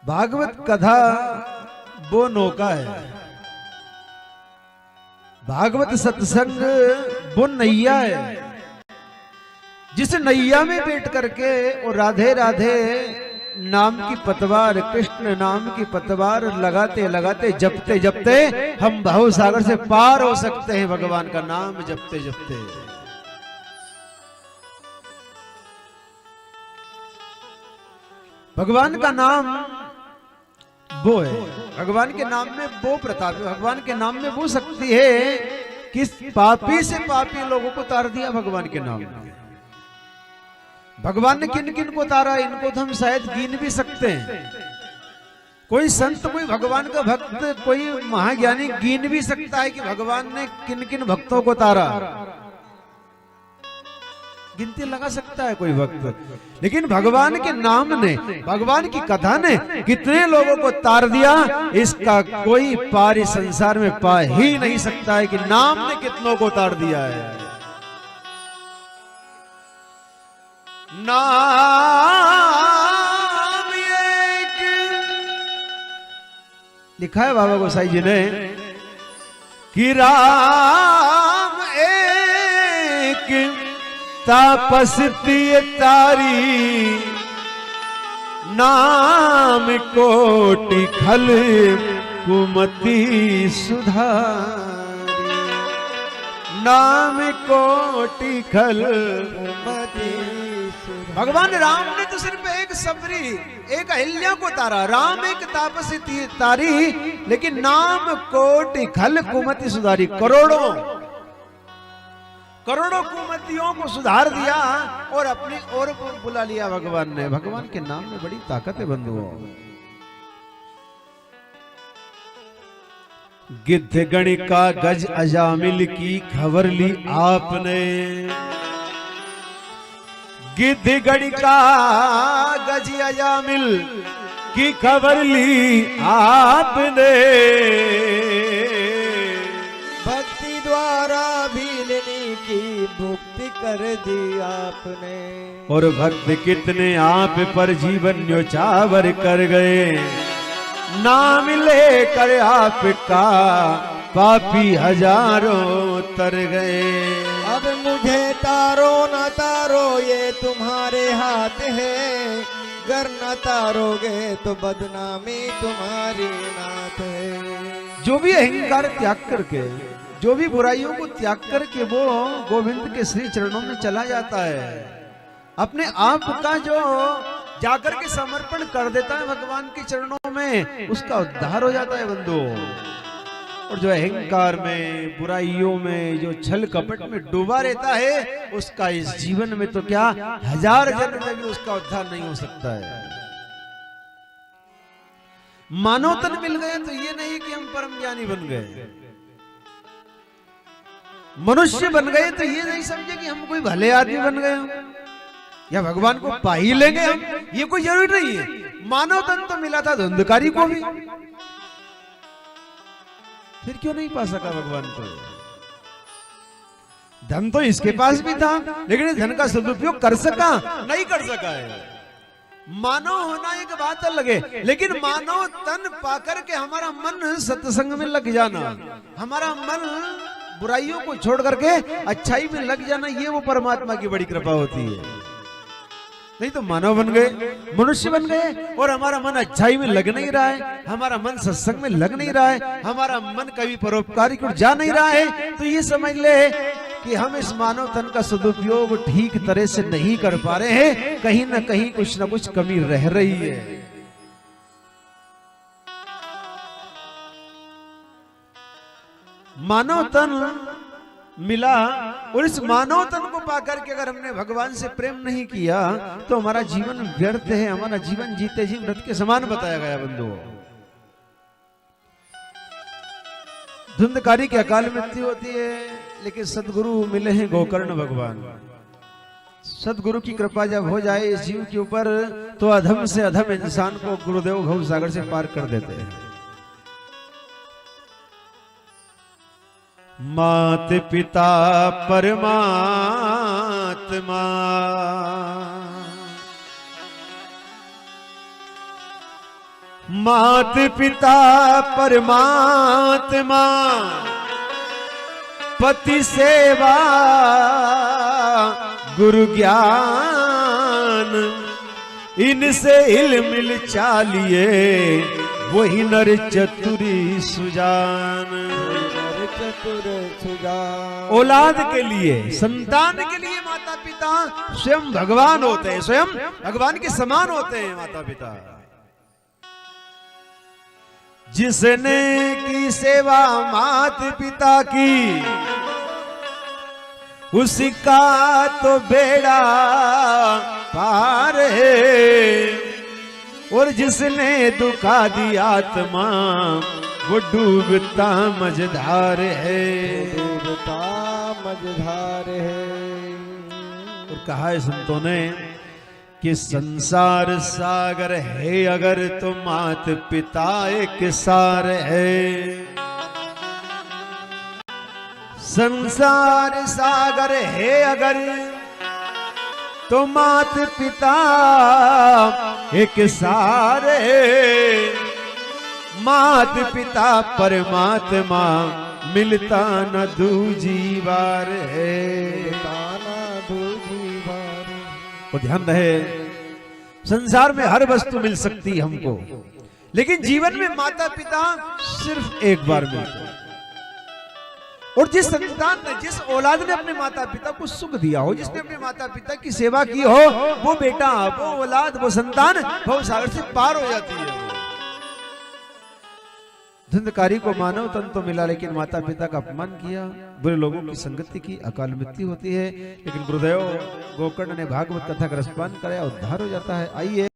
भागवत कथा वो नौका है, भागवत सत्संग वो नैया है, जिस नैया में बैठ करके और राधे राधे नाम की पतवार, कृष्ण नाम की पतवार लगाते लगाते जपते जपते हम भव सागर से पार हो सकते हैं। भगवान का नाम जपते जपते भगवान का नाम वो है, भगवान के नाम में वो प्रताप है, भगवान के नाम में वो शक्ति है कि पापी से पापी लोगों को तार दिया भगवान के नाम में। भगवान ने किन किन को तारा, इनको तो हम शायद गिन भी सकते हैं। कोई संत, कोई भगवान का भक्त, कोई महाज्ञानी गिन भी सकता है कि भगवान ने किन किन भक्तों को तारा, गिनती लगा सकता है कोई भक्त। लेकिन भगवान के नाम ने, भगवान की कथा ने कितने लोगों को तार दिया, इसका कोई पारी संसार में पा ही नहीं सकता है कि नाम ने कितनों को तार दिया है। नाम एक लिखा है बाबा गोसाई जी ने कि राम एक तापस्ती तारी, नाम कोटि खल कुमति सुधारी, नाम कोटि खल कुमति। भगवान राम ने तो सिर्फ एक सबरी, एक अहिल्या को तारा, राम एक तापसी तारी, लेकिन नाम कोटि खल कुमति सुधारी, करोड़ों करोड़ों कुमतियों को सुधार दिया और अपनी ओर बुला लिया भगवान ने। भगवान के नाम में बड़ी ताकत है बंधुओं। गिद्ध गणिका गज अजामिल की खबर ली आपने, गिद्ध गणिका गज अजामिल की खबर ली आपने, भक्ति द्वारा भीलनी की मुक्ति कर दी आपने। और भक्त कितने आप पर जीवन न्योछावर कर गए, नाम लेकर आपका पापी हजारों तर गए। अब मुझे तारो न तारो ये तुम्हारे हाथ है, गर न तारोगे तो बदनामी तुम्हारी नाथ है। जो भी अहंकार त्याग करके, जो भी बुराइयों को त्याग करके वो गोविंद के श्री चरणों में चला जाता है, अपने आप का जो जाकर के समर्पण कर देता है भगवान के चरणों में, उसका उद्धार हो जाता है बंधु। और जो अहंकार में, बुराइयों में, जो छल कपट में डूबा रहता है, उसका इस जीवन में तो क्या हजार जन्म में भी उसका उद्धार नहीं हो सकता है। मानव तन मिल गए तो ये नहीं कि हम परम ज्ञानी बन गए, मनुष्य बन गए तो ये नहीं समझे कि हम कोई भले आदमी बन गए या भगवान को पा ही लेंगे हम, ये कोई जरूरी नहीं है। मानव तन तो मिला था धुंधकारी को भी, फिर क्यों नहीं पा सका भगवान को? धन तो इसके पास भी था, लेकिन धन का सदुपयोग कर सका नहीं कर सका है। मानव होना एक बात अलग है, लेकिन मानव तन पाकर के हमारा मन सत्संग में लग जाना, हमारा मन बुराइयों को छोड़ करके अच्छाई में लग जाना, ये वो परमात्मा की बड़ी कृपा होती है। नहीं तो मानव बन गए, मनुष्य बन गए और हमारा मन अच्छाई में लग नहीं रहा है, हमारा मन सत्संग में लग नहीं रहा है, हमारा मन कभी परोपकारी को जा नहीं रहा है, तो ये समझ ले कि हम इस मानव तन का सदुपयोग ठीक तरह से नहीं कर पा रहे हैं, कहीं ना कहीं कुछ ना कुछ कमी रह रही है। मानव तन मिला और इस मानव तन को पाकर के अगर हमने भगवान से प्रेम नहीं किया तो हमारा जीवन व्यर्थ है, हमारा जीवन जीते जी मृत के समान बताया गया बंधुओं। धुंधकारी की अकाल मृत्यु होती है, लेकिन सदगुरु मिले हैं गोकर्ण भगवान। सदगुरु की कृपा जब हो जाए इस जीव के ऊपर तो अधम से अधम इंसान को गुरुदेव भव सागर से पार कर देते हैं। मात पिता परमात्मा, मात पिता परमात्मा पति सेवा गुरु ज्ञान, इनसे इल्म चालिए वही नर चतुरी सुजान। नर चतुर सुजान। औलाद के लिए, संतान के लिए माता पिता स्वयं भगवान होते हैं, स्वयं भगवान के समान होते हैं माता पिता। जिसने की सेवा मात पिता की, उसका तो बेड़ा पार है, और जिसने दुखा दी आत्मा वो डूबता मझधार है। डूबता मझधार है। और कहा है संतों ने कि संसार सागर है अगर तो मात पिता एक सार है। संसार सागर है अगर तो मात पिता एक सार है। मात पिता परमात्मा मिलता न दूजी बार है। और ध्यान रहे, संसार में हर वस्तु मिल सकती है हमको, लेकिन जीवन में माता पिता सिर्फ एक बार मिलते हैं। और जिस संतान ने, जिस औलाद ने अपने माता पिता को सुख दिया हो, जिसने अपने माता पिता की सेवा की हो, वो बेटा, वो औलाद, वो संतान भव सागर से पार हो जाती है। धुंधकारी को मानव तन तो मिला, लेकिन माता पिता का अपमान किया, बुरे लोगों की संगति की, अकाल मृत्यु होती है। लेकिन गुरुदेव गोकर्ण ने भागवत कथा का रसपान कराया, उद्धार हो जाता है। आइए